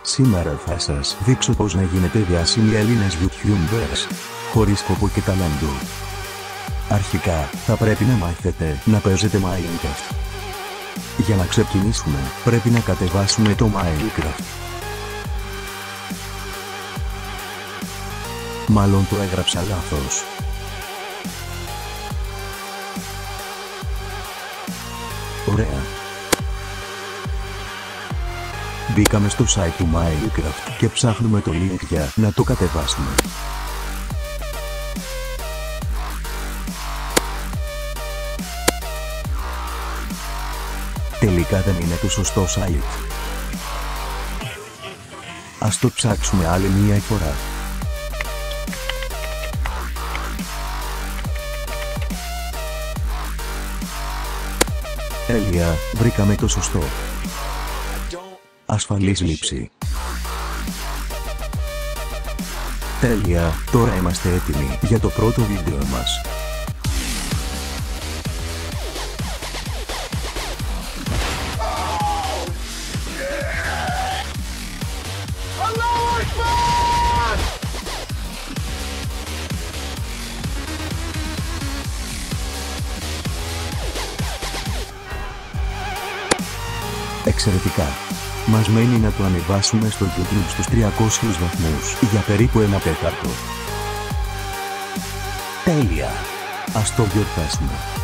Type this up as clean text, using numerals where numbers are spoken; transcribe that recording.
Σήμερα θα σας δείξω πώς να γίνετε διάσημοι Έλληνες YouTubers, χωρίς σκοπό και ταλέντο. Αρχικά, θα πρέπει να μάθετε να παίζετε Minecraft. Για να ξεκινήσουμε, πρέπει να κατεβάσουμε το Minecraft. Μάλλον το έγραψα λάθος. Ωραία. Μπήκαμε στο site του Minecraft και ψάχνουμε το link για να το κατεβάσουμε. Τελικά δεν είναι το σωστό site. Ας το ψάξουμε άλλη μία φορά. Τέλεια, βρήκαμε το σωστό. Ασφαλής λήψη. Τέλεια, τώρα είμαστε έτοιμοι για το πρώτο βίντεο μας. Εξαιρετικά. Μας μένει να το ανεβάσουμε στο YouTube στους 300 βαθμούς για περίπου 1 τέταρτο. Τέλεια! Ας το γιορτάσουμε.